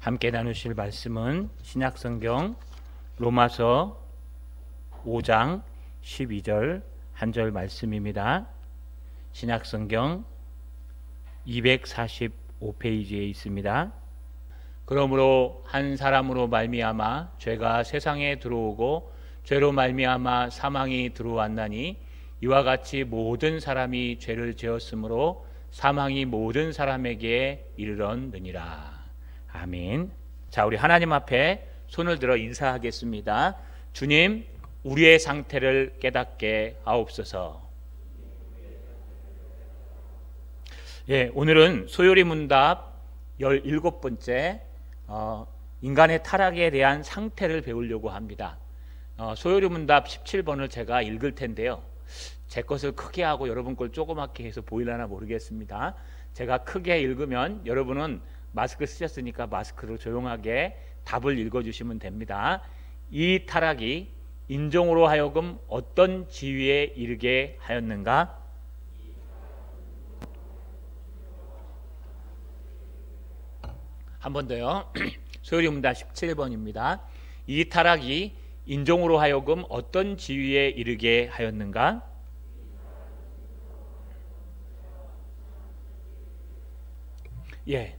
함께 나누실 말씀은 신약성경 로마서 5장 12절 한 절 말씀입니다. 신약성경 245페이지에 있습니다. 그러므로 한 사람으로 말미암아 죄가 세상에 들어오고 죄로 말미암아 사망이 들어왔나니 이와 같이 모든 사람이 죄를 지었으므로 사망이 모든 사람에게 이르렀느니라. 아멘. 자, 우리 하나님 앞에 손을 들어 인사하겠습니다. 주님, 우리의 상태를 깨닫게 하옵소서. 예, 오늘은 소요리 문답 17번째 인간의 타락에 대한 상태를 배우려고 합니다. 소요리 문답 17번을 제가 읽을 텐데요. 제 것을 크게 하고 여러분 걸 조그맣게 해서 보이려나 모르겠습니다. 제가 크게 읽으면 여러분은 마스크 쓰셨으니까 마스크로 조용하게 답을 읽어주시면 됩니다. 이 타락이 인종으로 하여금 어떤 지위에 이르게 하였는가? 한 번 더요. 소요리 문답 17번입니다. 이 타락이 인종으로 하여금 어떤 지위에 이르게 하였는가? 예,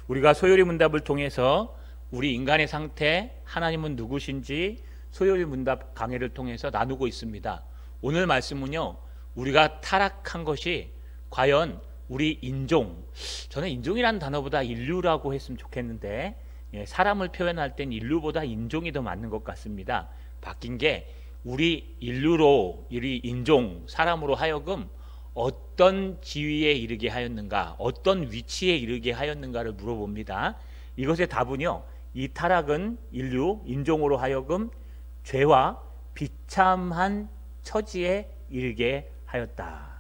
우리가 소요리 문답을 통해서 우리 인간의 상태, 하나님은 누구신지 소요리 문답 강해를 통해서 나누고 있습니다. 오늘 말씀은요, 우리가 타락한 것이 과연 우리 인종, 저는 인종이라는 단어보다 인류라고 했으면 좋겠는데, 사람을 표현할 땐 인류보다 인종이 더 맞는 것 같습니다. 바뀐 게 우리 인류로, 우리 인종, 사람으로 하여금 어떤 지위에 이르게 하였는가, 어떤 위치에 이르게 하였는가를 물어봅니다. 이것의 답은요, 이 타락은 인류, 인종으로 하여금 죄와 비참한 처지에 이르게 하였다.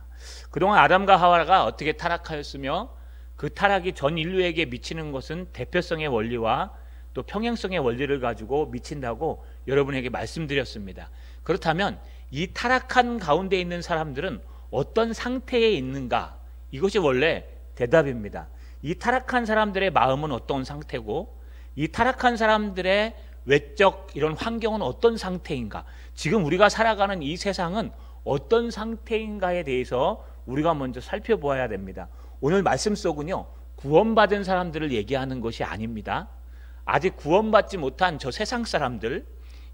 그동안 아담과 하와가 어떻게 타락하였으며 그 타락이 전 인류에게 미치는 것은 대표성의 원리와 또 평행성의 원리를 가지고 미친다고 여러분에게 말씀드렸습니다. 그렇다면 이 타락한 가운데 있는 사람들은 어떤 상태에 있는가? 이것이 원래 대답입니다. 이 타락한 사람들의 마음은 어떤 상태고, 이 타락한 사람들의 외적 이런 환경은 어떤 상태인가? 지금 우리가 살아가는 이 세상은 어떤 상태인가에 대해서 우리가 먼저 살펴보아야 됩니다. 오늘 말씀 속은요, 구원받은 사람들을 얘기하는 것이 아닙니다. 아직 구원받지 못한 저 세상 사람들,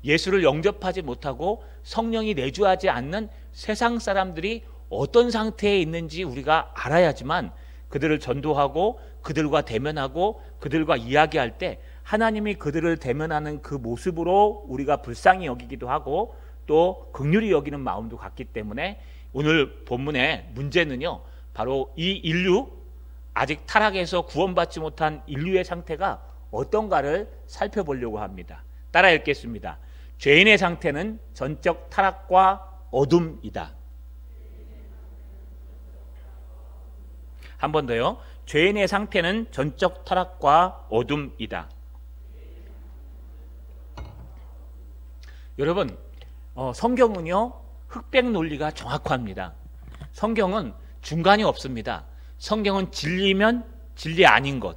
예수를 영접하지 못하고 성령이 내주하지 않는 세상 사람들이 어떤 상태에 있는지 우리가 알아야지만 그들을 전도하고 그들과 대면하고 그들과 이야기할 때 하나님이 그들을 대면하는 그 모습으로 우리가 불쌍히 여기기도 하고 또 긍휼히 여기는 마음도 갖기 때문에 오늘 본문의 문제는요, 바로 이 인류, 아직 타락해서 구원받지 못한 인류의 상태가 어떤가를 살펴보려고 합니다. 따라 읽겠습니다. 죄인의 상태는 전적 타락과 어둠이다. 한 번 더요. 죄인의 상태는 전적 타락과 어둠이다. 여러분, 성경은요, 흑백 논리가 정확합니다. 성경은 중간이 없습니다. 성경은 진리면 진리 아닌 것,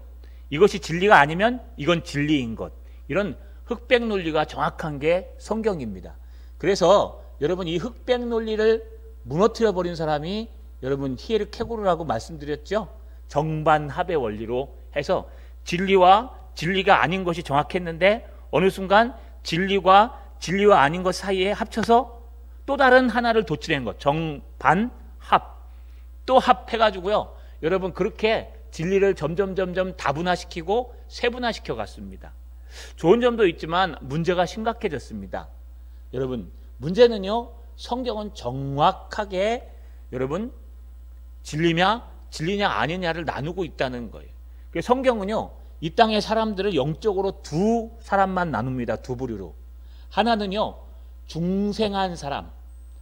이것이 진리가 아니면 이건 진리인 것, 이런 흑백 논리가 정확한 게 성경입니다. 그래서 여러분, 이 흑백 논리를 무너뜨려 버린 사람이 여러분 히에르 케고르라고 말씀드렸죠. 정반합의 원리로 해서 진리와 진리가 아닌 것이 정확했는데 어느 순간 진리와 아닌 것 사이에 합쳐서 또 다른 하나를 도출한 것, 정반합, 또 합해가지고요, 여러분 그렇게 진리를 점점 다분화시키고 세분화시켜 갔습니다. 좋은 점도 있지만 문제가 심각해졌습니다. 여러분, 문제는요, 성경은 정확하게 여러분 진리냐 아니냐를 나누고 있다는 거예요. 그래서 성경은요, 이 땅의 사람들을 영적으로 두 사람만 나눕니다. 두 부류로. 하나는요, 중생한 사람,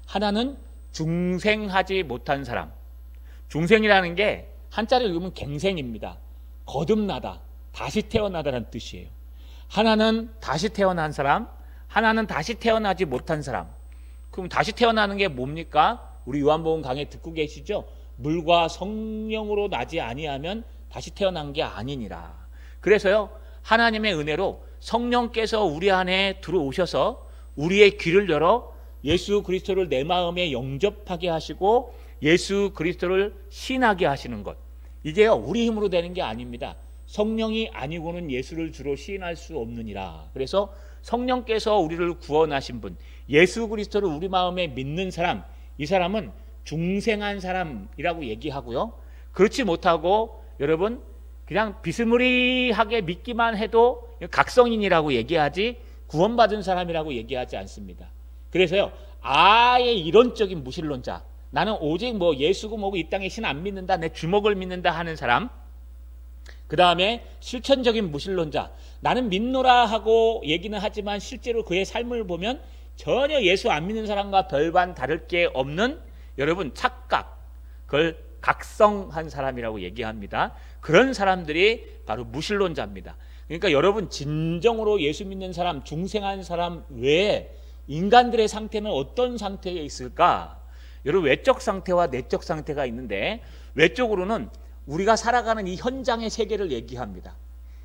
하나는 중생하지 못한 사람. 중생이라는 게 한자를 읽으면 갱생입니다. 거듭나다, 다시 태어나다라는 뜻이에요. 하나는 다시 태어난 사람, 하나는 다시 태어나지 못한 사람. 그럼 다시 태어나는 게 뭡니까? 우리 요한복음 강해 듣고 계시죠? 물과 성령으로 나지 아니하면 다시 태어난 게 아니니라. 그래서요, 하나님의 은혜로 성령께서 우리 안에 들어오셔서 우리의 귀를 열어 예수 그리스도를 내 마음에 영접하게 하시고 예수 그리스도를 신하게 하시는 것, 이게요 우리 힘으로 되는 게 아닙니다. 성령이 아니고는 예수를 주로 시인할 수 없느니라. 그래서 성령께서 우리를 구원하신 분, 예수 그리스도를 우리 마음에 믿는 사람, 이 사람은 중생한 사람이라고 얘기하고요. 그렇지 못하고 여러분 그냥 비스무리하게 믿기만 해도 각성인이라고 얘기하지 구원받은 사람이라고 얘기하지 않습니다. 그래서요 아예 이론적인 무신론자, 나는 오직 뭐 예수고 뭐고 이 땅에 신 안 믿는다, 내 주먹을 믿는다 하는 사람, 그 다음에 실천적인 무신론자, 나는 믿노라 하고 얘기는 하지만 실제로 그의 삶을 보면 전혀 예수 안 믿는 사람과 별반 다를 게 없는 여러분 착각, 그걸 각성한 사람이라고 얘기합니다. 그런 사람들이 바로 무신론자입니다. 그러니까 여러분 진정으로 예수 믿는 사람, 중생한 사람 외에 인간들의 상태는 어떤 상태에 있을까? 여러분 외적 상태와 내적 상태가 있는데, 외적으로는 우리가 살아가는 이 현장의 세계를 얘기합니다.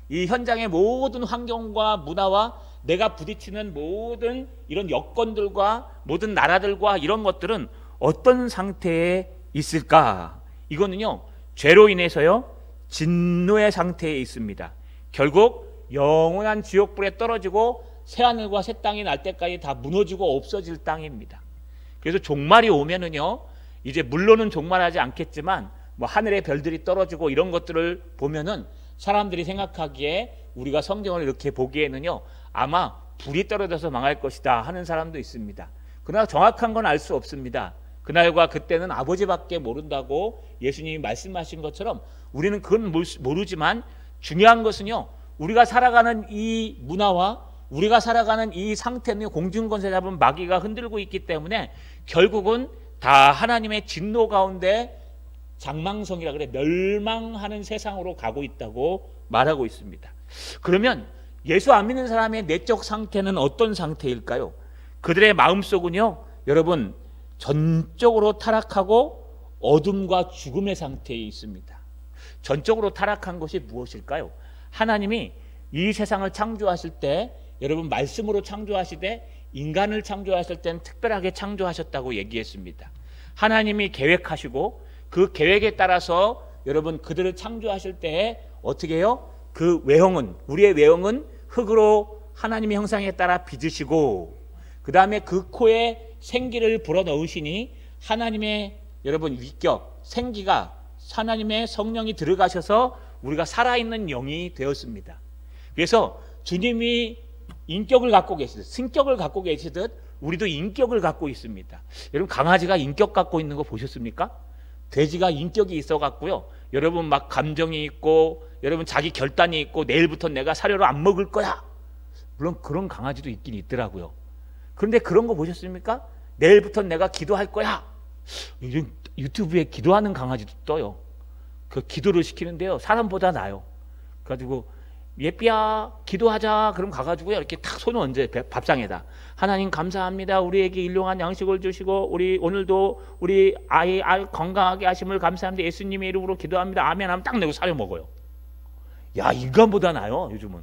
이 현장의 모든 환경과 문화와 내가 부딪히는 모든 이런 여건들과 모든 나라들과 이런 것들은 어떤 상태에 있을까? 이거는요 죄로 인해서요 진노의 상태에 있습니다. 결국 영원한 지옥불에 떨어지고 새하늘과 새 땅이 날 때까지 다 무너지고 없어질 땅입니다. 그래서 종말이 오면은요 이제 물론은 종말하지 않겠지만 뭐 하늘의 별들이 떨어지고 이런 것들을 보면은 사람들이 생각하기에, 우리가 성경을 이렇게 보기에는요 아마 불이 떨어져서 망할 것이다 하는 사람도 있습니다. 그러나 정확한 건 알 수 없습니다. 그날과 그때는 아버지밖에 모른다고 예수님이 말씀하신 것처럼 우리는 그건 모르지만 중요한 것은요 우리가 살아가는 이 문화와 우리가 살아가는 이 상태는 공중권세 잡은 마귀가 흔들고 있기 때문에 결국은 다 하나님의 진노 가운데 장망성이라 그래, 멸망하는 세상으로 가고 있다고 말하고 있습니다. 그러면 예수 안 믿는 사람의 내적 상태는 어떤 상태일까요? 그들의 마음속은요 여러분 전적으로 타락하고 어둠과 죽음의 상태에 있습니다. 전적으로 타락한 것이 무엇일까요? 하나님이 이 세상을 창조하실 때, 여러분 말씀으로 창조하시되 인간을 창조하실 때는 특별하게 창조하셨다고 얘기했습니다. 하나님이 계획하시고 그 계획에 따라서 여러분 그들을 창조하실 때 어떻게 해요? 그 외형은, 우리의 외형은 흑으로 하나님의 형상에 따라 빚으시고, 그 다음에 그 코에 생기를 불어넣으시니 하나님의 여러분 위격, 생기가, 하나님의 성령이 들어가셔서 우리가 살아있는 영이 되었습니다. 그래서 주님이 인격을 갖고 계시듯, 승격을 갖고 계시듯 우리도 인격을 갖고 있습니다. 여러분 강아지가 인격 갖고 있는 거 보셨습니까? 돼지가 인격이 있어 갖고요 여러분 막 감정이 있고, 여러분 자기 결단이 있고, 내일부터 내가 사료를 안 먹을 거야, 물론 그런 강아지도 있긴 있더라고요. 그런데 그런 거 보셨습니까? 내일부터 내가 기도할 거야. 요즘 유튜브에 기도하는 강아지도 떠요. 그 기도를 시키는데요 사람보다 나아요. 그래가지고 예삐야 기도하자, 그럼 가가지고요 이렇게 탁 손을 얹어요 밥상에다. 하나님 감사합니다, 우리에게 일용한 양식을 주시고 우리 오늘도 우리 아이 건강하게 하심을 감사합니다, 예수님의 이름으로 기도합니다, 아멘 하면 딱 내고 사료 먹어요. 야, 인간보다 나아요 요즘은.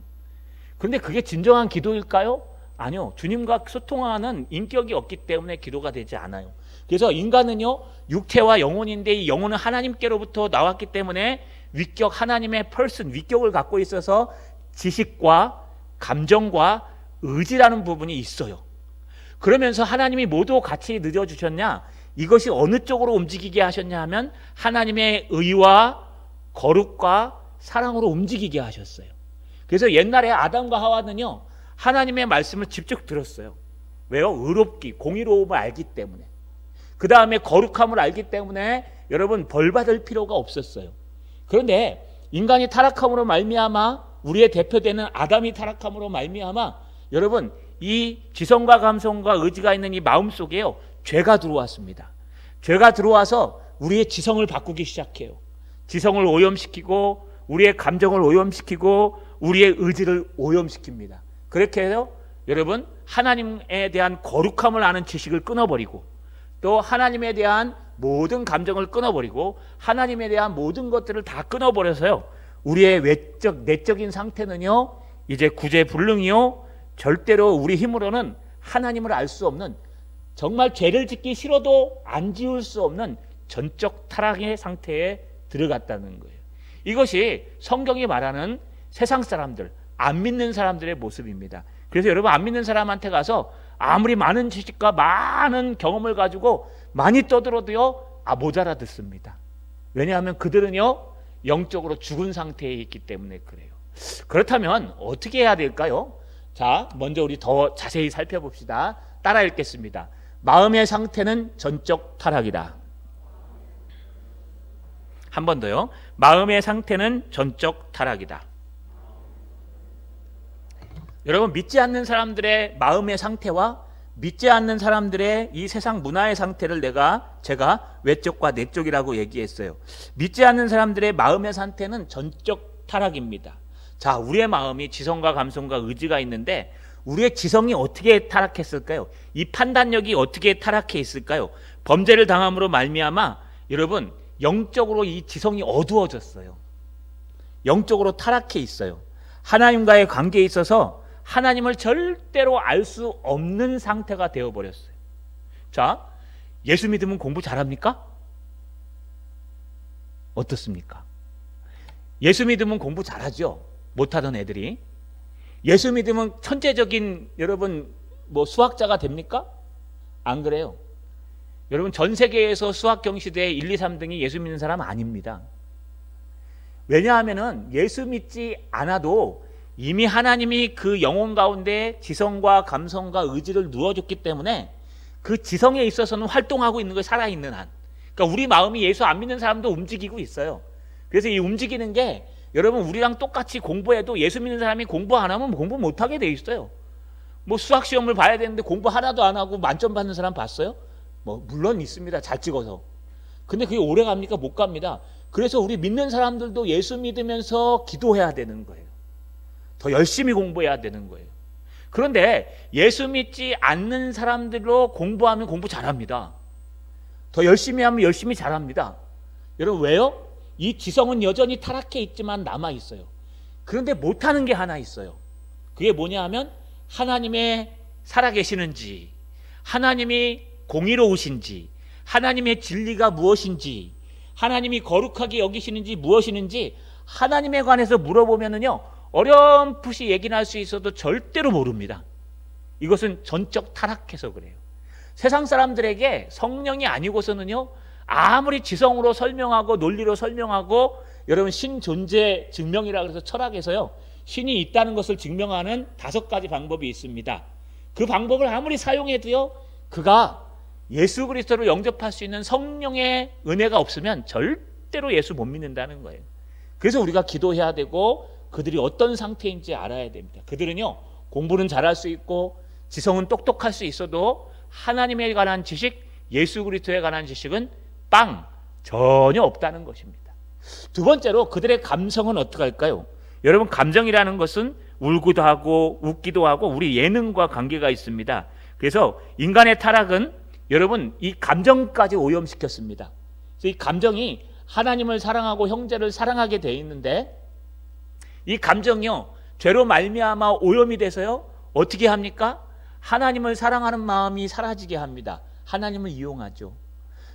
그런데 그게 진정한 기도일까요? 아니요. 주님과 소통하는 인격이 없기 때문에 기도가 되지 않아요. 그래서 인간은요 육체와 영혼인데, 이 영혼은 하나님께로부터 나왔기 때문에 위격, 하나님의 person, 위격을 갖고 있어서 지식과 감정과 의지라는 부분이 있어요. 그러면서 하나님이 모두 같이 늦어주셨냐, 이것이 어느 쪽으로 움직이게 하셨냐 하면 하나님의 의와 거룩과 사랑으로 움직이게 하셨어요. 그래서 옛날에 아담과 하와는요 하나님의 말씀을 직접 들었어요. 왜요? 의롭기, 공의로움을 알기 때문에. 그 다음에 거룩함을 알기 때문에 여러분 벌 받을 필요가 없었어요. 그런데 인간이 타락함으로 말미암아, 우리의 대표되는 아담이 타락함으로 말미암아 여러분 이 지성과 감성과 의지가 있는 이 마음 속에요 죄가 들어왔습니다. 죄가 들어와서 우리의 지성을 바꾸기 시작해요. 지성을 오염시키고 우리의 감정을 오염시키고 우리의 의지를 오염시킵니다. 그렇게 해서 여러분 하나님에 대한 거룩함을 아는 지식을 끊어버리고, 또 하나님에 대한 모든 감정을 끊어버리고 하나님에 대한 모든 것들을 다 끊어버려서요 우리의 외적 내적인 상태는요 이제 구제불능이요 절대로 우리 힘으로는 하나님을 알 수 없는, 정말 죄를 짓기 싫어도 안 지울 수 없는 전적 타락의 상태에 들어갔다는 거예요. 이것이 성경이 말하는 세상 사람들, 안 믿는 사람들의 모습입니다. 그래서 여러분, 안 믿는 사람한테 가서 아무리 많은 지식과 많은 경험을 가지고 많이 떠들어도요, 못 알아듣습니다. 왜냐하면 그들은요, 영적으로 죽은 상태에 있기 때문에 그래요. 그렇다면 어떻게 해야 될까요? 자, 먼저 우리 더 자세히 살펴봅시다. 따라 읽겠습니다. 마음의 상태는 전적 타락이다. 한 번 더요. 마음의 상태는 전적 타락이다. 여러분, 믿지 않는 사람들의 마음의 상태와 믿지 않는 사람들의 이 세상 문화의 상태를 제가 외적과 내적이라고 얘기했어요. 믿지 않는 사람들의 마음의 상태는 전적 타락입니다. 자, 우리의 마음이 지성과 감성과 의지가 있는데 우리의 지성이 어떻게 타락했을까요? 이 판단력이 어떻게 타락해 있을까요? 범죄를 당함으로 말미암아 여러분, 영적으로 이 지성이 어두워졌어요. 영적으로 타락해 있어요. 하나님과의 관계에 있어서 하나님을 절대로 알 수 없는 상태가 되어버렸어요. 자, 예수 믿으면 공부 잘합니까? 어떻습니까? 예수 믿으면 공부 잘하죠? 못하던 애들이. 예수 믿으면 천재적인 여러분 수학자가 됩니까? 안 그래요. 여러분, 전 세계에서 수학 경시대 1, 2, 3등이 예수 믿는 사람 아닙니다. 왜냐하면은 예수 믿지 않아도 이미 하나님이 그 영혼 가운데 지성과 감성과 의지를 누워줬기 때문에 그 지성에 있어서는 활동하고 있는 거예요. 살아있는 한. 그러니까 우리 마음이 예수 안 믿는 사람도 움직이고 있어요. 그래서 이 움직이는 게 여러분, 우리랑 똑같이 공부해도 예수 믿는 사람이 공부 안 하면 공부 못하게 돼 있어요. 수학 시험을 봐야 되는데 공부 하나도 안 하고 만점 받는 사람 봤어요? 물론 있습니다. 잘 찍어서. 근데 그게 오래 갑니까? 못 갑니다. 그래서 우리 믿는 사람들도 예수 믿으면서 기도해야 되는 거예요. 더 열심히 공부해야 되는 거예요. 그런데 예수 믿지 않는 사람들로 공부하면 공부 잘합니다. 더 열심히 하면 열심히 잘합니다. 여러분, 왜요? 이 지성은 여전히 타락해 있지만 남아 있어요. 그런데 못하는 게 하나 있어요. 그게 뭐냐 하면 하나님의 살아계시는지, 하나님이 공의로우신지, 하나님의 진리가 무엇인지, 하나님이 거룩하게 여기시는지 무엇이는지 하나님에 관해서 물어보면은요, 어렴풋이 얘기는 할 수 있어도 절대로 모릅니다. 이것은 전적 타락해서 그래요. 세상 사람들에게 성령이 아니고서는요, 아무리 지성으로 설명하고 논리로 설명하고, 여러분, 신 존재 증명이라 그래서 철학에서요, 신이 있다는 것을 증명하는 5가지 방법이 있습니다. 그 방법을 아무리 사용해도요, 그가 예수 그리스도를 영접할 수 있는 성령의 은혜가 없으면 절대로 예수 못 믿는다는 거예요. 그래서 우리가 기도해야 되고 그들이 어떤 상태인지 알아야 됩니다. 그들은요, 공부는 잘할 수 있고 지성은 똑똑할 수 있어도 하나님에 관한 지식, 예수 그리스도에 관한 지식은 전혀 없다는 것입니다. 두 번째로, 그들의 감성은 어떻게 할까요? 여러분, 감정이라는 것은 울기도 하고 웃기도 하고 우리 예능과 관계가 있습니다. 그래서 인간의 타락은 여러분, 이 감정까지 오염시켰습니다. 그래서 이 감정이 하나님을 사랑하고 형제를 사랑하게 돼 있는데, 이 감정이요, 죄로 말미암아 오염이 돼서요, 어떻게 합니까? 하나님을 사랑하는 마음이 사라지게 합니다. 하나님을 이용하죠.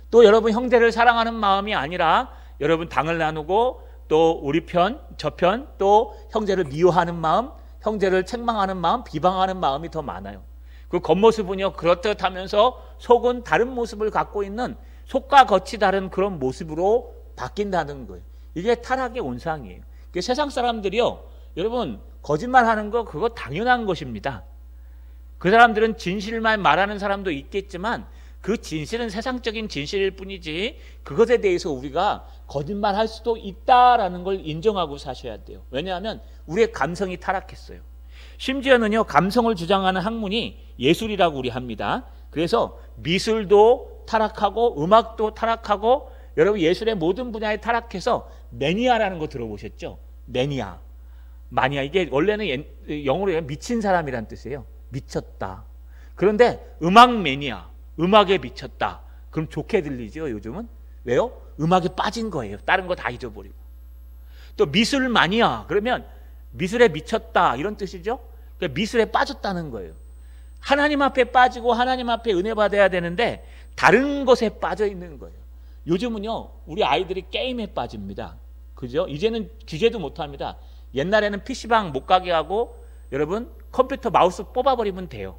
또 여러분, 형제를 사랑하는 마음이 아니라 여러분, 당을 나누고 또 우리 편, 저 편, 또 형제를 미워하는 마음, 형제를 책망하는 마음, 비방하는 마음이 더 많아요. 그 겉모습은요, 그렇듯하면서 속은 다른 모습을 갖고 있는, 속과 겉이 다른 그런 모습으로 바뀐다는 거예요. 이게 타락의 온상이에요. 세상 사람들이요, 여러분, 거짓말하는 거 그거 당연한 것입니다. 그 사람들은 진실만 말하는 사람도 있겠지만 그 진실은 세상적인 진실일 뿐이지 그것에 대해서 우리가 거짓말할 수도 있다라는 걸 인정하고 사셔야 돼요. 왜냐하면 우리의 감성이 타락했어요. 심지어는요, 감성을 주장하는 학문이 예술이라고 우리 합니다. 그래서 미술도 타락하고 음악도 타락하고, 여러분, 예술의 모든 분야에 타락해서 매니아라는 거 들어보셨죠? 매니아, 마니아, 이게 원래는 영어로 미친 사람이란 뜻이에요. 미쳤다. 그런데 음악 매니아, 음악에 미쳤다. 그럼 좋게 들리죠, 요즘은? 왜요? 음악에 빠진 거예요. 다른 거 다 잊어버리고. 또 미술 마니아, 그러면 미술에 미쳤다 이런 뜻이죠. 그러니까 미술에 빠졌다는 거예요. 하나님 앞에 빠지고 하나님 앞에 은혜 받아야 되는데 다른 것에 빠져 있는 거예요. 요즘은요 우리 아이들이 게임에 빠집니다. 그죠? 이제는 규제도 못합니다. 옛날에는 PC방 못 가게 하고 여러분 컴퓨터 마우스 뽑아버리면 돼요.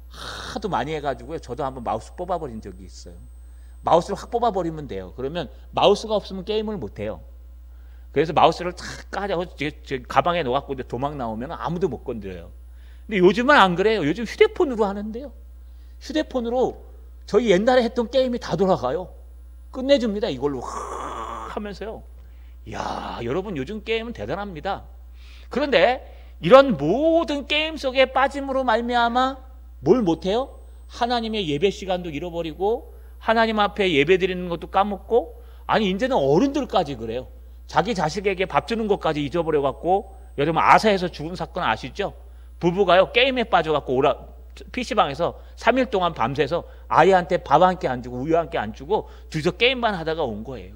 하도 많이 해가지고요. 저도 한번 마우스 뽑아버린 적이 있어요. 마우스를 확 뽑아버리면 돼요. 그러면 마우스가 없으면 게임을 못해요. 그래서 마우스를 탁 까자고 가방에 넣어갖고 도망 나오면 아무도 못 건드려요. 근데 요즘은 안 그래요. 요즘 휴대폰으로 하는데요. 휴대폰으로 저희 옛날에 했던 게임이 다 돌아가요. 끝내줍니다. 이걸로 하면서요. 이야, 여러분 요즘 게임은 대단합니다. 그런데 이런 모든 게임 속에 빠짐으로 말미암아 뭘 못해요? 하나님의 예배 시간도 잃어버리고 하나님 앞에 예배 드리는 것도 까먹고, 아니 이제는 어른들까지 그래요. 자기 자식에게 밥 주는 것까지 잊어버려갖고, 여러분 아사에서 죽은 사건 아시죠? 부부가요 게임에 빠져갖고 PC방에서 3일 동안 밤새서 아이한테 밥 한 끼 안 주고 우유 한 끼 안 주고 둘이서 게임만 하다가 온 거예요.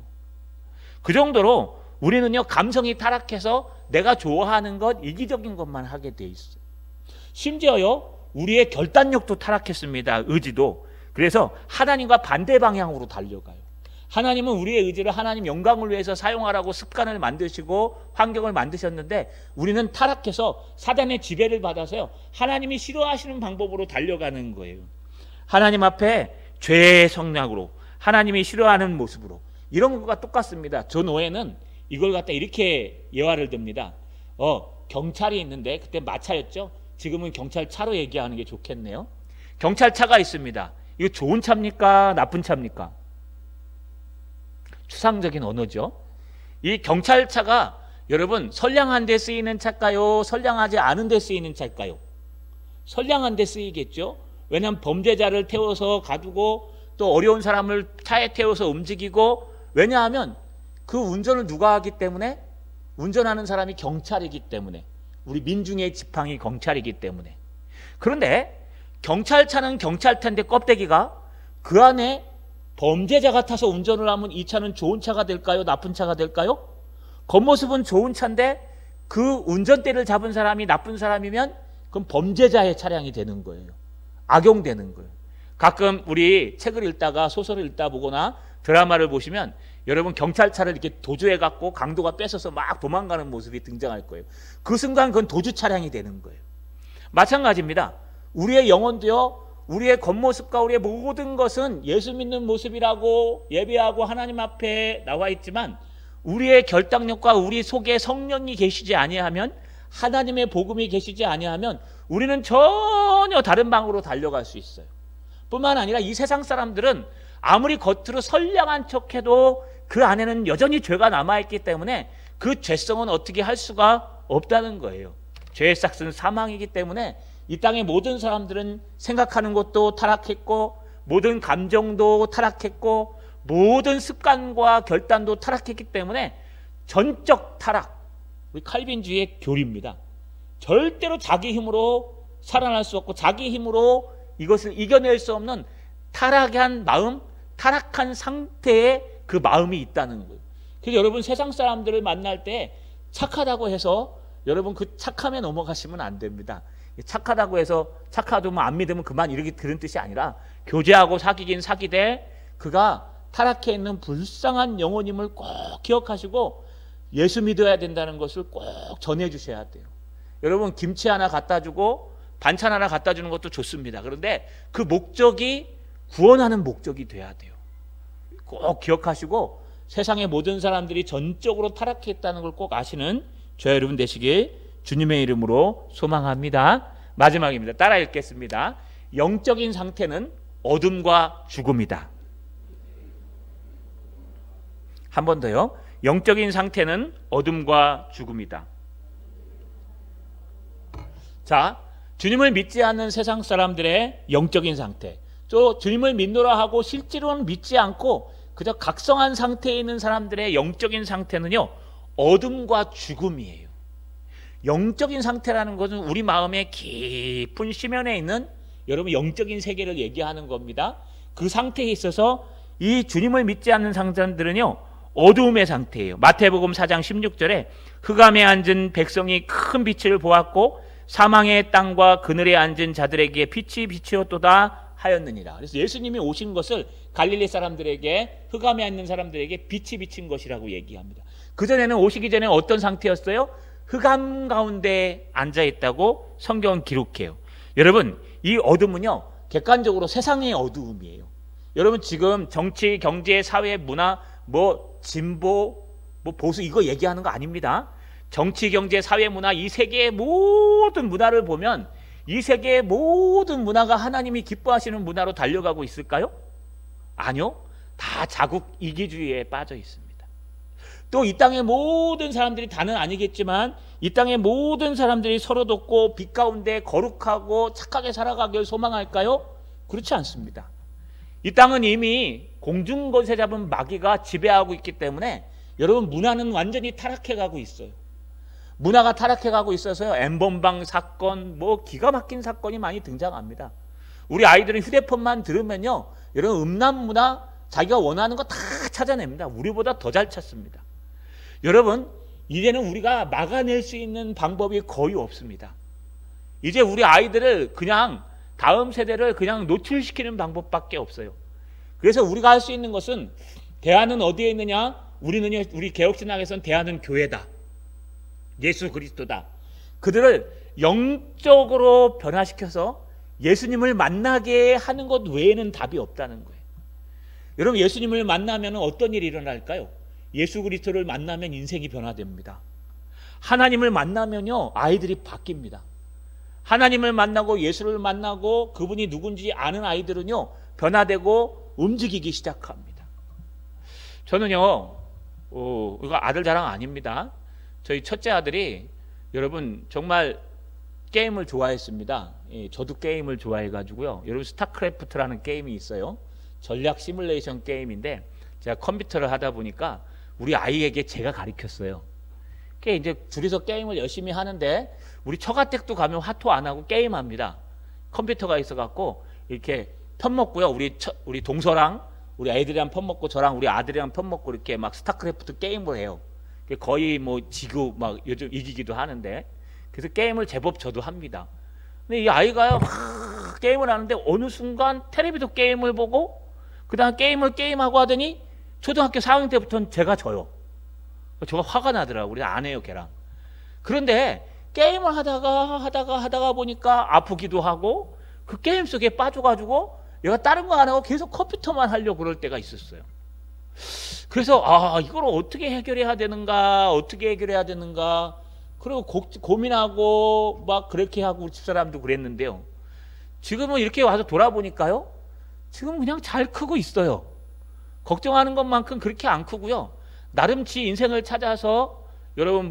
그 정도로 우리는요 감성이 타락해서 내가 좋아하는 것, 이기적인 것만 하게 돼 있어요. 심지어요 우리의 결단력도 타락했습니다. 의지도. 그래서 하나님과 반대 방향으로 달려가요. 하나님은 우리의 의지를 하나님 영광을 위해서 사용하라고 습관을 만드시고 환경을 만드셨는데, 우리는 타락해서 사단의 지배를 받아서요 하나님이 싫어하시는 방법으로 달려가는 거예요. 하나님 앞에 죄의 성량으로, 하나님이 싫어하는 모습으로. 이런 것과 똑같습니다. 저 노예는 이걸 갖다 이렇게 예화를 듭니다. 경찰이 있는데, 그때 마차였죠. 지금은 경찰차로 얘기하는 게 좋겠네요. 경찰차가 있습니다. 이거 좋은 차입니까? 나쁜 차입니까? 추상적인 언어죠. 이 경찰차가 여러분 선량한 데 쓰이는 차일까요? 선량하지 않은 데 쓰이는 차일까요? 선량한 데 쓰이겠죠. 왜냐하면 범죄자를 태워서 가두고 또 어려운 사람을 차에 태워서 움직이고, 왜냐하면 그 운전을 누가 하기 때문에? 운전하는 사람이 경찰이기 때문에, 우리 민중의 지팡이 경찰이기 때문에. 그런데 경찰차는 경찰차인데 껍데기가 그 안에 범죄자가 타서 운전을 하면 이 차는 좋은 차가 될까요? 나쁜 차가 될까요? 겉모습은 좋은 차인데 그 운전대를 잡은 사람이 나쁜 사람이면 그건 범죄자의 차량이 되는 거예요. 악용되는 거예요. 가끔 우리 책을 읽다가 소설을 읽다 보거나 드라마를 보시면 여러분 경찰차를 이렇게 도주해 갖고 강도가 뺏어서 막 도망가는 모습이 등장할 거예요. 그 순간 그건 도주 차량이 되는 거예요. 마찬가지입니다. 우리의 영혼도요, 우리의 겉모습과 우리의 모든 것은 예수 믿는 모습이라고 예배하고 하나님 앞에 나와 있지만, 우리의 결단력과 우리 속에 성령이 계시지 아니하면, 하나님의 복음이 계시지 아니하면 우리는 전혀 다른 방으로 달려갈 수 있어요. 뿐만 아니라 이 세상 사람들은 아무리 겉으로 선량한 척해도 그 안에는 여전히 죄가 남아있기 때문에 그 죄성은 어떻게 할 수가 없다는 거예요. 죄의 삭은 사망이기 때문에 이 땅의 모든 사람들은 생각하는 것도 타락했고, 모든 감정도 타락했고, 모든 습관과 결단도 타락했기 때문에 전적 타락, 우리 칼빈주의의 교리입니다. 절대로 자기 힘으로 살아날 수 없고 자기 힘으로 이것을 이겨낼 수 없는 타락한 마음, 타락한 상태의 그 마음이 있다는 거예요. 그래서 여러분 세상 사람들을 만날 때 착하다고 해서 여러분 그 착함에 넘어가시면 안 됩니다. 착하다고 해서 착하다면 안 믿으면 그만 이렇게 그런 뜻이 아니라, 교제하고 사귀긴 사귀되 그가 타락해 있는 불쌍한 영혼임을 꼭 기억하시고 예수 믿어야 된다는 것을 꼭 전해 주셔야 돼요. 여러분 김치 하나 갖다 주고 반찬 하나 갖다 주는 것도 좋습니다. 그런데 그 목적이 구원하는 목적이 돼야 돼요. 꼭 기억하시고 세상의 모든 사람들이 전적으로 타락했다는 걸 꼭 아시는 저와 여러분 되시길 주님의 이름으로 소망합니다. 마지막입니다. 따라 읽겠습니다. 영적인 상태는 어둠과 죽음이다. 한 번 더요. 영적인 상태는 어둠과 죽음이다. 자, 주님을 믿지 않는 세상 사람들의 영적인 상태, 또 주님을 믿노라 하고 실제로는 믿지 않고 그저 각성한 상태에 있는 사람들의 영적인 상태는요, 어둠과 죽음이에요. 영적인 상태라는 것은 우리 마음의 깊은 심연에 있는 여러분 영적인 세계를 얘기하는 겁니다. 그 상태에 있어서 이 주님을 믿지 않는 사람들은요, 어두움의 상태예요. 마태복음 4장 16절에 흑암에 앉은 백성이 큰 빛을 보았고 사망의 땅과 그늘에 앉은 자들에게 빛이 비치었도다 하였느니라. 그래서 예수님이 오신 것을 갈릴리 사람들에게, 흑암에 앉는 사람들에게 빛이 비친 것이라고 얘기합니다. 그전에는, 오시기 전에 어떤 상태였어요? 흑암 가운데 앉아 있다고 성경은 기록해요. 여러분, 이 어둠은요, 객관적으로 세상의 어두움이에요. 여러분, 지금 정치, 경제, 사회, 문화, 진보, 보수, 이거 얘기하는 거 아닙니다. 정치, 경제, 사회, 문화, 이 세계의 모든 문화를 보면 이 세계의 모든 문화가 하나님이 기뻐하시는 문화로 달려가고 있을까요? 아니요. 다 자국 이기주의에 빠져 있습니다. 또 이 땅의 모든 사람들이, 다는 아니겠지만 이 땅의 모든 사람들이 서로 돕고 빛 가운데 거룩하고 착하게 살아가길 소망할까요? 그렇지 않습니다. 이 땅은 이미 공중권세 잡은 마귀가 지배하고 있기 때문에 여러분, 문화는 완전히 타락해가고 있어요. 문화가 타락해가고 있어서요, 엠번방 사건, 기가 막힌 사건이 많이 등장합니다. 우리 아이들은 휴대폰만 들으면요, 여러분, 음란 문화 자기가 원하는 거 다 찾아냅니다. 우리보다 더 잘 찾습니다. 여러분, 이제는 우리가 막아낼 수 있는 방법이 거의 없습니다. 이제 우리 아이들을 그냥, 다음 세대를 그냥 노출시키는 방법밖에 없어요. 그래서 우리가 할 수 있는 것은, 대안은 어디에 있느냐? 우리 개혁신학에서는 대안은 교회다. 예수 그리스도다. 그들을 영적으로 변화시켜서 예수님을 만나게 하는 것 외에는 답이 없다는 거예요. 여러분, 예수님을 만나면 어떤 일이 일어날까요? 예수 그리스도를 만나면 인생이 변화됩니다. 하나님을 만나면요, 아이들이 바뀝니다. 하나님을 만나고 예수를 만나고 그분이 누군지 아는 아이들은요, 변화되고 움직이기 시작합니다. 저는요, 이거 아들 자랑 아닙니다. 저희 첫째 아들이, 여러분, 정말 게임을 좋아했습니다. 저도 게임을 좋아해가지고요. 여러분, 스타크래프트라는 게임이 있어요. 전략 시뮬레이션 게임인데, 제가 컴퓨터를 하다 보니까 우리 아이에게 제가 가르쳤어요. 이제 둘이서 게임을 열심히 하는데, 우리 처가댁도 가면 화투 안 하고 게임합니다. 컴퓨터가 있어갖고 이렇게 편 먹고요. 우리 동서랑 우리 애들이랑 편 먹고, 저랑 우리 아들이랑 편 먹고 이렇게 막 스타크래프트 게임을 해요. 거의 지고 막 요즘 이기기도 하는데, 그래서 게임을 제법 저도 합니다. 근데 이 아이가요, 막 게임을 하는데 어느 순간 텔레비도 게임을 보고, 그 다음 게임하고 하더니 초등학교 4학년 때부터는 제가 져요. 제가 화가 나더라고요. 우리 안 해요, 걔랑. 그런데 게임을 하다가 보니까 아프기도 하고, 그 게임 속에 빠져가지고 얘가 다른 거 안 하고 계속 컴퓨터만 하려고 그럴 때가 있었어요. 그래서 이걸 어떻게 해결해야 되는가, 그리고 고민하고 막 그렇게 하고 우리 집사람도 그랬는데요. 지금은 이렇게 와서 돌아보니까요, 지금 그냥 잘 크고 있어요. 걱정하는 것만큼 그렇게 안 크고요. 나름 지 인생을 찾아서, 여러분,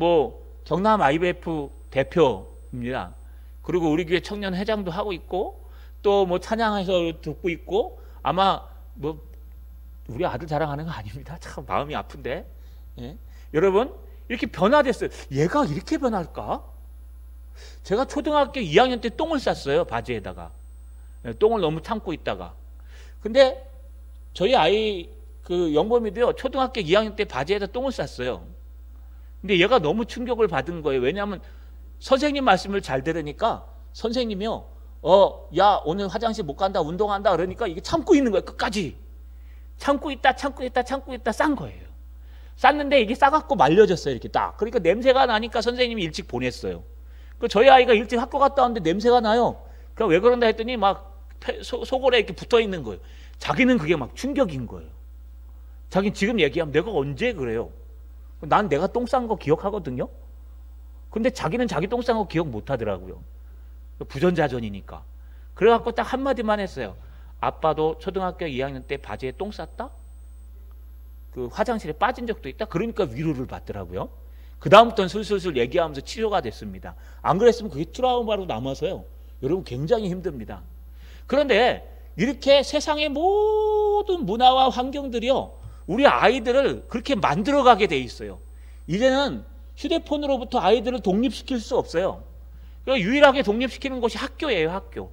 경남 IBF 대표입니다. 그리고 우리 교회 청년 회장도 하고 있고, 또 찬양해서 듣고 있고, 아마 우리 아들 자랑하는 거 아닙니다. 참 마음이 아픈데. 예? 여러분, 이렇게 변화됐어요. 얘가 이렇게 변할까? 제가 초등학교 2학년 때 똥을 쌌어요, 바지에다가. 똥을 너무 참고 있다가. 근데 저희 아이 영범이도요, 초등학교 2학년 때 바지에다 똥을 쌌어요. 근데 얘가 너무 충격을 받은 거예요. 왜냐하면 선생님 말씀을 잘 들으니까 선생님이요, 야, 오늘 화장실 못 간다, 운동한다, 그러니까 이게 참고 있는 거예요, 끝까지. 참고 있다 싼 거예요. 쌌는데 이게 싸갖고 말려졌어요, 이렇게 딱. 그러니까 냄새가 나니까 선생님이 일찍 보냈어요. 저희 아이가 일찍 학교 갔다 왔는데 냄새가 나요. 그러니까 왜 그런다 했더니 막 속옷에 이렇게 붙어 있는 거예요. 자기는 그게 막 충격인 거예요. 자기는 지금 얘기하면 내가 언제 그래요? 난 내가 똥 싼 거 기억하거든요. 근데 자기는 자기 똥 싼 거 기억 못 하더라고요. 부전자전이니까. 그래갖고 딱 한마디만 했어요. 아빠도 초등학교 2학년 때 바지에 똥 쌌다? 화장실에 빠진 적도 있다? 그러니까 위로를 받더라고요. 그 다음부터는 슬슬 얘기하면서 치료가 됐습니다. 안 그랬으면 그게 트라우마로 남아서요, 여러분, 굉장히 힘듭니다. 그런데 이렇게 세상의 모든 문화와 환경들이요, 우리 아이들을 그렇게 만들어가게 돼 있어요. 이제는 휴대폰으로부터 아이들을 독립시킬 수 없어요. 그러니까 유일하게 독립시키는 곳이 학교예요, 학교.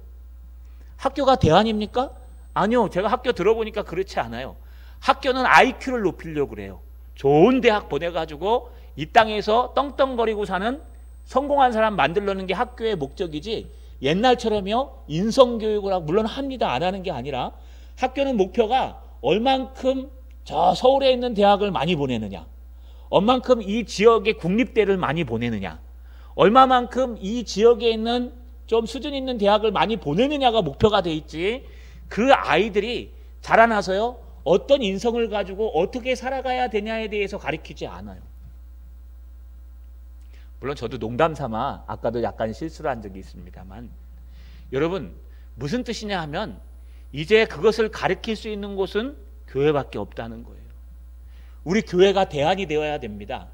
학교가 대안입니까? 아니요. 제가 학교 들어보니까 그렇지 않아요. 학교는 IQ를 높이려고 그래요. 좋은 대학 보내가지고 이 땅에서 떵떵거리고 사는 성공한 사람 만들려는 게 학교의 목적이지, 옛날처럼요 인성교육을 물론 합니다. 안 하는 게 아니라 학교는 목표가 얼만큼 저 서울에 있는 대학을 많이 보내느냐, 얼만큼 이 지역의 국립대를 많이 보내느냐, 얼마만큼 이 지역에 있는 좀 수준 있는 대학을 많이 보내느냐가 목표가 돼 있지, 그 아이들이 자라나서요 어떤 인성을 가지고 어떻게 살아가야 되냐에 대해서 가르치지 않아요. 물론 저도 농담 삼아 아까도 약간 실수를 한 적이 있습니다만, 여러분 무슨 뜻이냐 하면 이제 그것을 가르칠 수 있는 곳은 교회밖에 없다는 거예요. 우리 교회가 대안이 되어야 됩니다.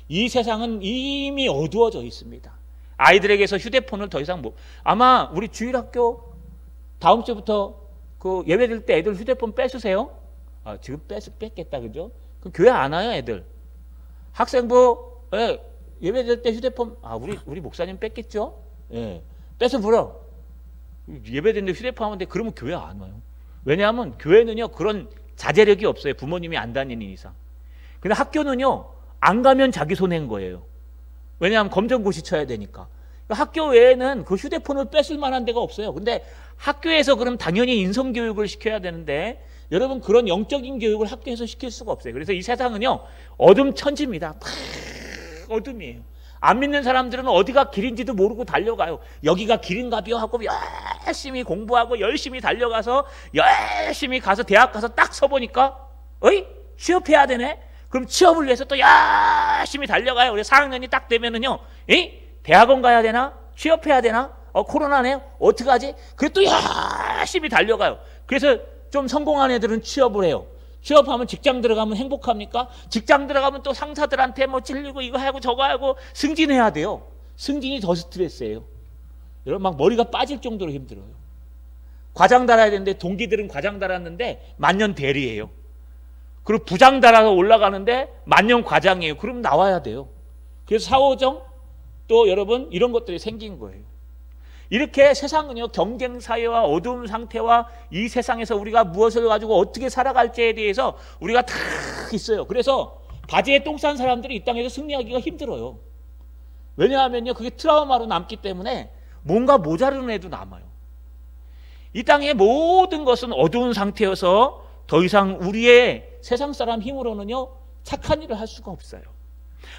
이 세상은 이미 어두워져 있습니다. 아이들에게서 휴대폰을 더 이상 아마 우리 주일학교 다음 주부터 그 예배 드릴 때 애들 휴대폰 뺏으세요? 지금 뺐겠다, 그죠? 그럼 교회 안 와요, 애들. 학생부 예배 드릴 때 휴대폰 우리 목사님 뺐겠죠? 예, 뺏어 불어. 예배 드리는데 휴대폰 하면 돼. 그러면 교회 안 와요. 왜냐하면 교회는요 그런 자제력이 없어요. 부모님이 안 다니는 이상. 근데 학교는요 안 가면 자기 손해인 거예요. 왜냐하면 검정고시 쳐야 되니까. 학교 외에는 그 휴대폰을 뺏을 만한 데가 없어요. 근데 학교에서 그럼 당연히 인성교육을 시켜야 되는데, 여러분 그런 영적인 교육을 학교에서 시킬 수가 없어요. 그래서 이 세상은요 어둠 천지입니다. 어둠이에요. 안 믿는 사람들은 어디가 길인지도 모르고 달려가요. 여기가 길인가비요 하고 열심히 공부하고 열심히 달려가서 열심히 가서 대학 가서 딱 서보니까 취업해야 되네. 그럼 취업을 위해서 또 열심히 달려가요. 우리 4학년이 딱 되면은요 대학원 가야 되나? 취업해야 되나? 코로나네요. 어떡하지? 그래 또 열심히 달려가요. 그래서 좀 성공한 애들은 취업을 해요. 취업하면 직장 들어가면 행복합니까? 직장 들어가면 또 상사들한테 찔리고 이거 하고 저거 하고 승진해야 돼요. 승진이 더 스트레스예요. 여러분 막 머리가 빠질 정도로 힘들어요. 과장 달아야 되는데 동기들은 과장 달았는데 만년 대리예요. 그리고 부장 달아서 올라가는데 만년 과장이에요. 그럼 나와야 돼요. 그래서 사오정 또 여러분 이런 것들이 생긴 거예요. 이렇게 세상은요 경쟁 사회와 어두운 상태와 이 세상에서 우리가 무엇을 가지고 어떻게 살아갈지에 대해서 우리가 다 있어요. 그래서 바지에 똥 싼 사람들이 이 땅에서 승리하기가 힘들어요. 왜냐하면요 그게 트라우마로 남기 때문에 뭔가 모자르는 애도 남아요. 이 땅의 모든 것은 어두운 상태여서 더 이상 우리의 세상 사람 힘으로는요 착한 일을 할 수가 없어요.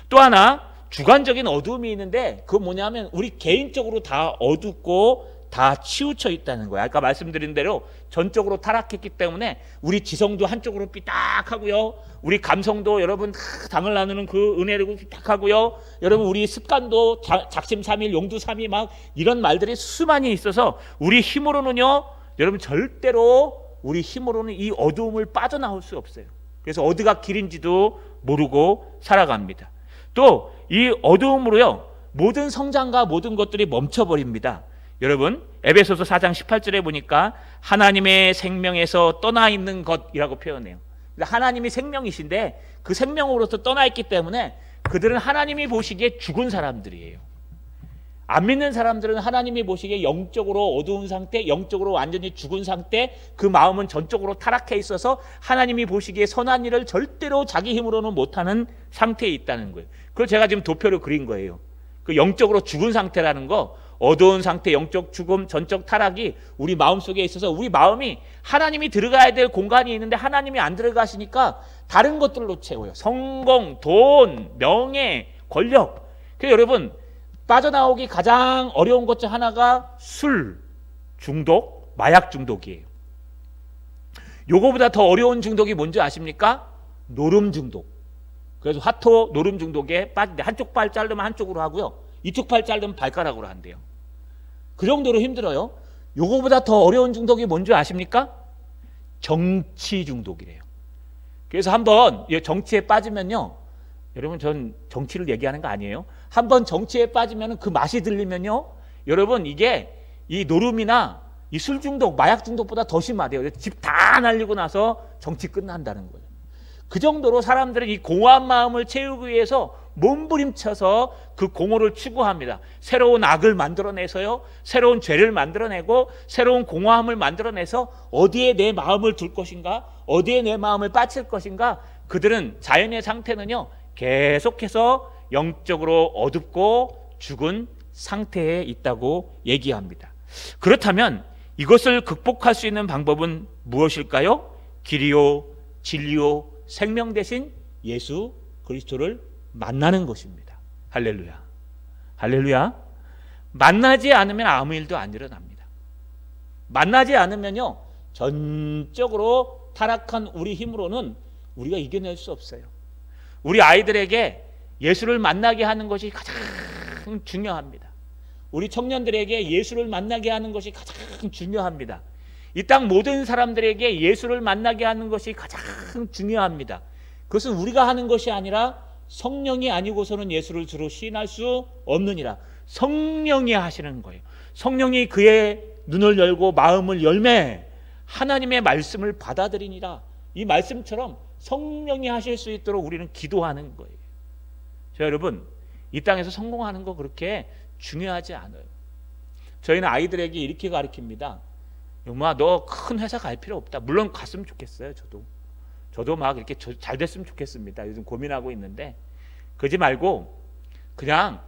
또 하나 주관적인 어두움이 있는데, 그건 뭐냐면 우리 개인적으로 다 어둡고 다 치우쳐 있다는 거예요. 아까 말씀드린 대로 전적으로 타락했기 때문에 우리 지성도 한쪽으로 삐딱하고요, 우리 감성도 여러분 당을 나누는 그 은혜로 삐딱하고요, 여러분 우리 습관도 작심삼일 용두삼이 막 이런 말들이 수많이 있어서 우리 힘으로는요 여러분 절대로 우리 힘으로는 이 어두움을 빠져나올 수 없어요. 그래서 어디가 길인지도 모르고 살아갑니다. 또 이 어두움으로요 모든 성장과 모든 것들이 멈춰버립니다. 여러분 에베소서 4장 18절에 보니까 하나님의 생명에서 떠나 있는 것이라고 표현해요. 하나님이 생명이신데 그 생명으로서 떠나 있기 때문에 그들은 하나님이 보시기에 죽은 사람들이에요. 안 믿는 사람들은 하나님이 보시기에 영적으로 어두운 상태, 영적으로 완전히 죽은 상태, 그 마음은 전적으로 타락해 있어서 하나님이 보시기에 선한 일을 절대로 자기 힘으로는 못하는 상태에 있다는 거예요. 그걸 제가 지금 도표로 그린 거예요. 그 영적으로 죽은 상태라는 거, 어두운 상태, 영적 죽음, 전적 타락이 우리 마음속에 있어서 우리 마음이 하나님이 들어가야 될 공간이 있는데 하나님이 안 들어가시니까 다른 것들로 채워요. 성공, 돈, 명예, 권력. 그래서 여러분 빠져나오기 가장 어려운 것 중 하나가 술 중독, 마약 중독이에요. 요거보다 더 어려운 중독이 뭔지 아십니까? 노름 중독. 그래서 화토 노름 중독에 빠진대. 한쪽 발 자르면 한쪽으로 하고요, 이쪽 팔 자르면 발가락으로 한대요. 그 정도로 힘들어요. 요거보다 더 어려운 중독이 뭔지 아십니까? 정치 중독이래요. 그래서 한번 정치에 빠지면요, 여러분 전 정치를 얘기하는 거 아니에요. 한번 정치에 빠지면 그 맛이 들리면요, 여러분 이게 이 노름이나 이 술 중독, 마약 중독보다 더 심하대요. 집 다 날리고 나서 정치 끝난다는 거예요. 그 정도로 사람들은 이 공허한 마음을 채우기 위해서 몸부림쳐서 그 공허를 추구합니다. 새로운 악을 만들어내서요, 새로운 죄를 만들어내고 새로운 공허함을 만들어내서 어디에 내 마음을 둘 것인가, 어디에 내 마음을 빠칠 것인가, 그들은 자연의 상태는요 계속해서 영적으로 어둡고 죽은 상태에 있다고 얘기합니다. 그렇다면 이것을 극복할 수 있는 방법은 무엇일까요? 길이요 진리요 생명 대신 예수 그리스도를 만나는 것입니다. 할렐루야. 할렐루야. 만나지 않으면 아무 일도 안 일어납니다. 만나지 않으면요 전적으로 타락한 우리 힘으로는 우리가 이겨낼 수 없어요. 우리 아이들에게 예수를 만나게 하는 것이 가장 중요합니다. 우리 청년들에게 예수를 만나게 하는 것이 가장 중요합니다. 이 땅 모든 사람들에게 예수를 만나게 하는 것이 가장 중요합니다. 그것은 우리가 하는 것이 아니라 성령이 아니고서는 예수를 주로 시인할 수 없느니라. 성령이 하시는 거예요. 성령이 그의 눈을 열고 마음을 열매 하나님의 말씀을 받아들이니라. 이 말씀처럼 성령이 하실 수 있도록 우리는 기도하는 거예요. 자, 여러분 이 땅에서 성공하는 거 그렇게 중요하지 않아요. 저희는 아이들에게 이렇게 가르칩니다. 엄마 너 큰 회사 갈 필요 없다. 물론 갔으면 좋겠어요. 저도 막 이렇게 잘 됐으면 좋겠습니다. 요즘 고민하고 있는데 그러지 말고 그냥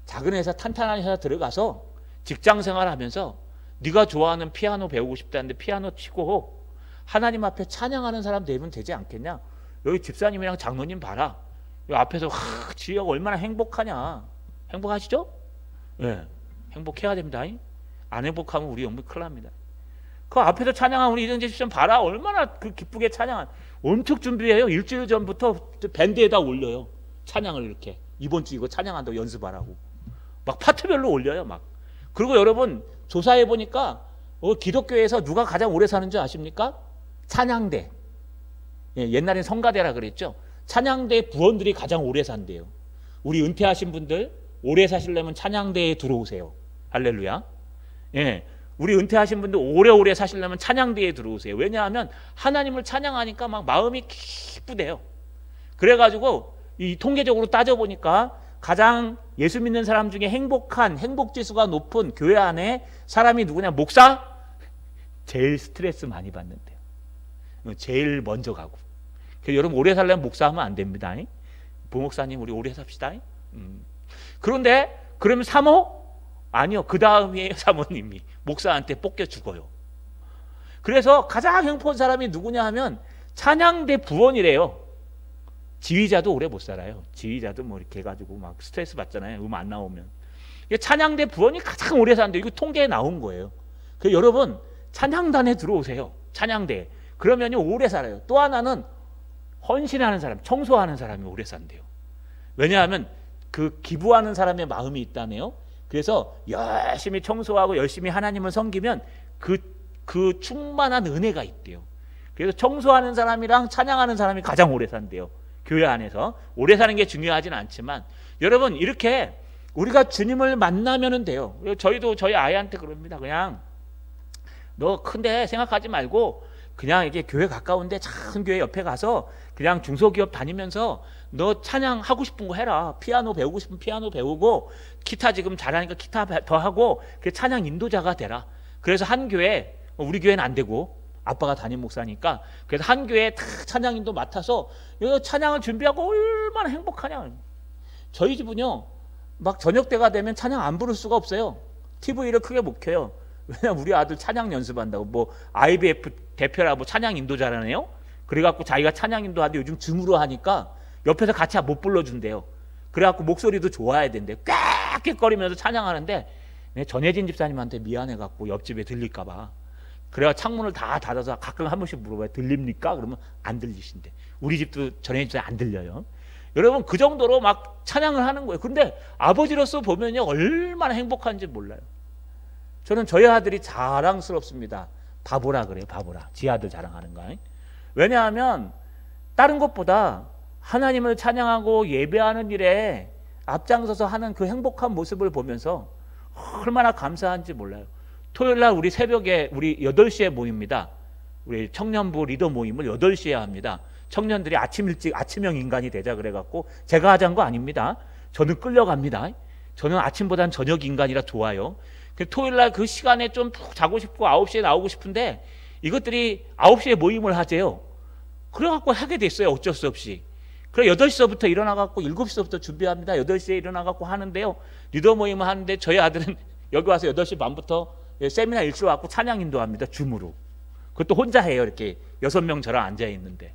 작은 회사 탄탄한 회사 들어가서 직장 생활하면서 네가 좋아하는 피아노 배우고 싶다는데 피아노 치고 하나님 앞에 찬양하는 사람 되면 되지 않겠냐. 여기 집사님이랑 장로님 봐라. 여기 앞에서 지혜가 얼마나 행복하냐. 행복하시죠? 예, 행복해야 됩니다. 안 행복하면 우리 영미 큰일 납니다. 그 앞에서 찬양한 우리 이정재 집사님 봐라. 얼마나 그 기쁘게 찬양한. 엄청 준비해요. 일주일 전부터 밴드에다 올려요. 찬양을 이렇게. 이번 주 이거 찬양한다고 연습하라고. 막 파트별로 올려요. 막. 그리고 여러분 조사해 보니까 기독교에서 누가 가장 오래 사는 줄 아십니까? 찬양대. 예, 옛날엔 성가대라 그랬죠. 찬양대 부원들이 가장 오래 산대요. 우리 은퇴하신 분들 오래 사시려면 찬양대에 들어오세요. 할렐루야. 예, 우리 은퇴하신 분들 오래오래 사시려면 찬양대에 들어오세요. 왜냐하면 하나님을 찬양하니까 막 마음이 기쁘대요. 그래가지고 이 통계적으로 따져보니까 가장 예수 믿는 사람 중에 행복지수가 높은 교회 안에 사람이 누구냐? 목사? 제일 스트레스 많이 받는데요. 제일 먼저 가고. 그래서 여러분 오래 살려면 목사하면 안 됩니다. 부목사님 우리 오래 삽시다. 그런데 그러면 사모? 아니요. 그 다음이에요. 사모님이. 목사한테 뽑겨 죽어요. 그래서 가장 행복한 사람이 누구냐 하면 찬양대 부원이래요. 지휘자도 오래 못 살아요. 지휘자도 뭐 이렇게 해가지고 막 스트레스 받잖아요. 안 나오면. 찬양대 부원이 가장 오래 사는데 이거 통계에 나온 거예요. 그래서 여러분 찬양단에 들어오세요. 찬양대. 그러면요 오래 살아요. 또 하나는 헌신하는 사람, 청소하는 사람이 오래 산대요. 왜냐하면 그 기부하는 사람의 마음이 있다네요. 그래서 열심히 청소하고 열심히 하나님을 섬기면 그 충만한 은혜가 있대요. 그래서 청소하는 사람이랑 찬양하는 사람이 가장 오래 산대요. 교회 안에서. 오래 사는 게 중요하진 않지만 여러분 이렇게 우리가 주님을 만나면 돼요. 저희도 저희 아이한테 그럽니다. 그냥 너 큰데 생각하지 말고 그냥 이게 교회 가까운데 작은 교회 옆에 가서 그냥 중소기업 다니면서 너 찬양하고 싶은 거 해라. 피아노 배우고 싶으면 피아노 배우고 기타 지금 잘하니까 기타 더 하고 찬양 인도자가 되라. 그래서 한 교회, 우리 교회는 안 되고 아빠가 담임 목사니까 그래서 한 교회 다 찬양 인도 맡아서 찬양을 준비하고 얼마나 행복하냐. 저희 집은요 막 저녁 때가 되면 찬양 안 부를 수가 없어요. TV를 크게 못 켜요. 왜냐면 우리 아들 찬양 연습한다고. 뭐 IBF 대표라고 찬양 인도자라네요. 그래갖고 자기가 찬양 인도하는데 요즘 줌으로 하니까 옆에서 같이 못 불러준대요. 그래갖고 목소리도 좋아야 된대. 꽥꽥거리면서 찬양하는데 전혜진 집사님한테 미안해갖고 옆집에 들릴까봐 그래야 창문을 다 닫아서 가끔 한 번씩 물어봐요. 들립니까? 그러면 안 들리신대. 우리 집도 전혜진 집사님 안 들려요. 여러분 그 정도로 막 찬양을 하는 거예요. 근데 아버지로서 보면요 얼마나 행복한지 몰라요. 저는 저희 아들이 자랑스럽습니다. 바보라 그래요. 바보라. 지 아들 자랑하는 거. 왜냐하면 다른 것보다 하나님을 찬양하고 예배하는 일에 앞장서서 하는 그 행복한 모습을 보면서 얼마나 감사한지 몰라요. 토요일날 우리 새벽에 우리 8시에 모입니다. 우리 청년부 리더 모임을 8시에 합니다. 청년들이 아침 일찍 아침형 인간이 되자 그래갖고 제가 하자는 거 아닙니다. 저는 끌려갑니다. 저는 아침보다는 저녁 인간이라 좋아요. 토요일날 그 시간에 좀 푹 자고 싶고 9시에 나오고 싶은데 이것들이 9시에 모임을 하재요. 그래갖고 하게 됐어요. 어쩔 수 없이. 그래 8시서부터 일어나갖고 7시서부터 준비합니다. 8시에 일어나갖고 하는데요. 리더 모임을 하는데 저희 아들은 여기 와서 8시 반부터 세미나 일찍 와갖고 찬양 인도합니다. 줌으로. 그것도 혼자 해요. 이렇게 6명 저랑 앉아있는데.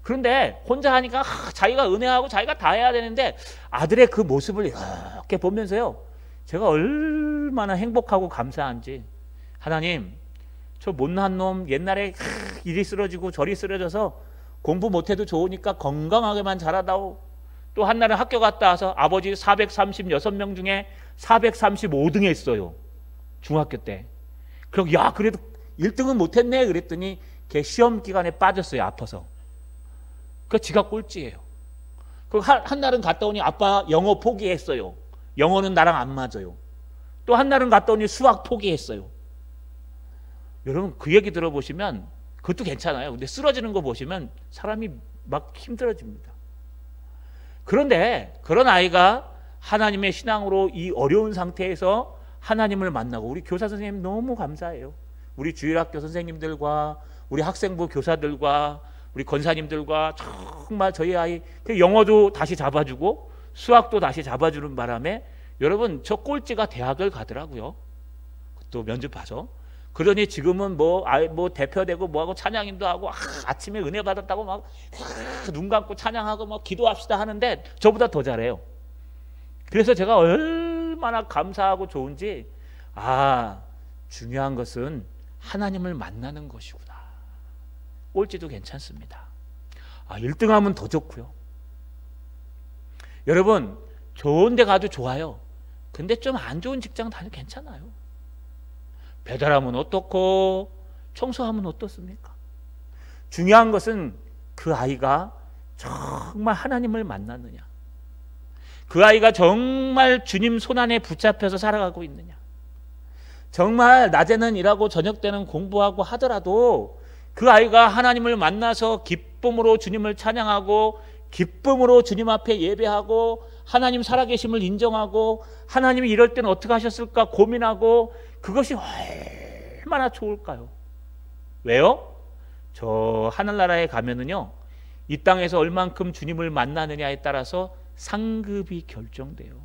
그런데 혼자 하니까 자기가 은혜하고 자기가 다 해야 되는데 아들의 그 모습을 이렇게 보면서요. 제가 얼마나 행복하고 감사한지. 하나님, 저 못난 놈 옛날에 이리 쓰러지고 저리 쓰러져서 공부 못해도 좋으니까 건강하게만 자라다오. 또 한날은 학교 갔다 와서 아버지 436명 중에 435등 했어요. 중학교 때. 그럼 야 그래도 1등은 못했네 그랬더니 걔 시험 기간에 빠졌어요. 아파서. 그 지가 꼴찌예요. 그 한날은 갔다 오니 아빠 영어 포기했어요. 영어는 나랑 안 맞아요. 또 한날은 갔다 오니 수학 포기했어요. 여러분 그 얘기 들어보시면 그것도 괜찮아요. 근데 쓰러지는 거 보시면 사람이 막 힘들어집니다. 그런데 그런 아이가 하나님의 신앙으로 이 어려운 상태에서 하나님을 만나고, 우리 교사 선생님 너무 감사해요. 우리 주일학교 선생님들과 우리 학생부 교사들과 우리 권사님들과 정말 저희 아이 영어도 다시 잡아주고 수학도 다시 잡아주는 바람에 여러분 저 꼴찌가 대학을 가더라고요. 또 면접 봐서. 그러니 지금은 뭐 대표되고 뭐하고 찬양인도 하고 아침에 은혜 받았다고 막 눈 감고 찬양하고 뭐 기도합시다 하는데 저보다 더 잘해요. 그래서 제가 얼마나 감사하고 좋은지, 중요한 것은 하나님을 만나는 것이구나. 꼴찌도 괜찮습니다. 1등하면 더 좋고요. 여러분 좋은 데 가도 좋아요. 근데 좀 안 좋은 직장 다녀도 괜찮아요. 배달하면 어떻고 청소하면 어떻습니까? 중요한 것은 그 아이가 정말 하나님을 만났느냐, 그 아이가 정말 주님 손안에 붙잡혀서 살아가고 있느냐. 정말 낮에는 일하고 저녁 때는 공부하고 하더라도 그 아이가 하나님을 만나서 기쁨으로 주님을 찬양하고 기쁨으로 주님 앞에 예배하고 하나님 살아계심을 인정하고 하나님이 이럴 때는 어떻게 하셨을까 고민하고, 그것이 얼마나 좋을까요? 왜요? 저 하늘나라에 가면은요, 이 땅에서 얼만큼 주님을 만나느냐에 따라서 상급이 결정돼요.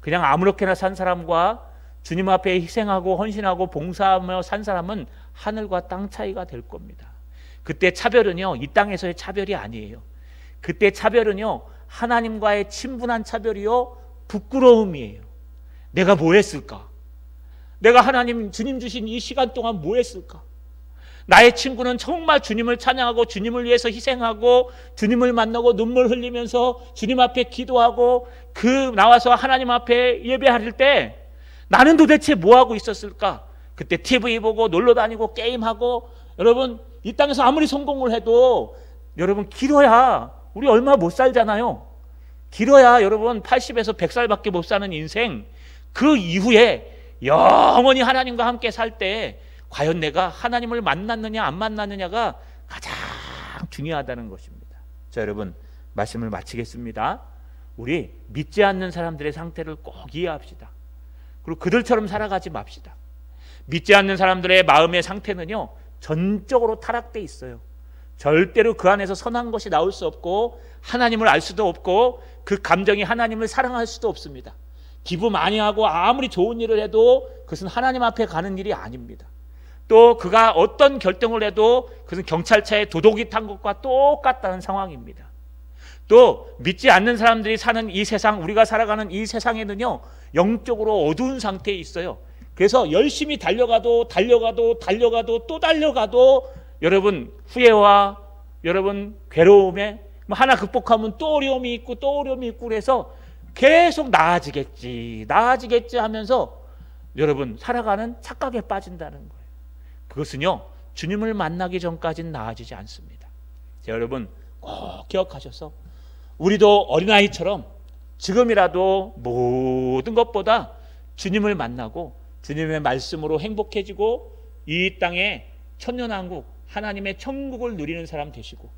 그냥 아무렇게나 산 사람과 주님 앞에 희생하고 헌신하고 봉사하며 산 사람은 하늘과 땅 차이가 될 겁니다. 그때 차별은요, 이 땅에서의 차별이 아니에요. 그때 차별은요, 하나님과의 친분한 차별이요, 부끄러움이에요. 내가 뭐 했을까? 내가 하나님 주님 주신 이 시간 동안 뭐 했을까? 나의 친구는 정말 주님을 찬양하고 주님을 위해서 희생하고 주님을 만나고 눈물 흘리면서 주님 앞에 기도하고 나와서 하나님 앞에 예배할 때 나는 도대체 뭐 하고 있었을까? 그때 TV 보고 놀러 다니고 게임하고. 여러분 이 땅에서 아무리 성공을 해도 여러분 길어야 우리 얼마 못 살잖아요. 길어야 여러분 80에서 100살밖에 못 사는 인생, 그 이후에 영원히 하나님과 함께 살 때 과연 내가 하나님을 만났느냐 안 만났느냐가 가장 중요하다는 것입니다. 자, 여러분 말씀을 마치겠습니다. 우리 믿지 않는 사람들의 상태를 꼭 이해합시다. 그리고 그들처럼 살아가지 맙시다. 믿지 않는 사람들의 마음의 상태는요, 전적으로 타락돼 있어요. 절대로 그 안에서 선한 것이 나올 수 없고 하나님을 알 수도 없고 그 감정이 하나님을 사랑할 수도 없습니다. 기부 많이 하고 아무리 좋은 일을 해도 그것은 하나님 앞에 가는 일이 아닙니다. 또 그가 어떤 결정을 해도 그것은 경찰차에 도둑이 탄 것과 똑같다는 상황입니다. 또 믿지 않는 사람들이 사는 이 세상, 우리가 살아가는 이 세상에는요, 영적으로 어두운 상태에 있어요. 그래서 열심히 달려가도 또 달려가도 여러분 후회와 여러분 괴로움에 하나 극복하면 또 어려움이 있고 그래서 계속 나아지겠지 하면서 여러분 살아가는 착각에 빠진다는 거예요. 그것은요, 주님을 만나기 전까지는 나아지지 않습니다. 자, 여러분 꼭 기억하셔서 우리도 어린아이처럼 지금이라도 모든 것보다 주님을 만나고 주님의 말씀으로 행복해지고 이 땅에 천년왕국 하나님의 천국을 누리는 사람 되시고,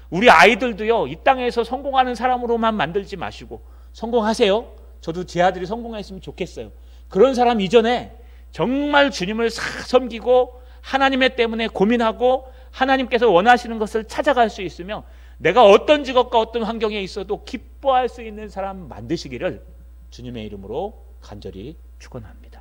우리 아이들도요, 이 땅에서 성공하는 사람으로만 만들지 마시고, 성공하세요. 저도 제 아들이 성공했으면 좋겠어요. 그런 사람 이전에 정말 주님을 섬기고 하나님의 때문에 고민하고 하나님께서 원하시는 것을 찾아갈 수 있으며 내가 어떤 직업과 어떤 환경에 있어도 기뻐할 수 있는 사람 만드시기를 주님의 이름으로 간절히 축원합니다.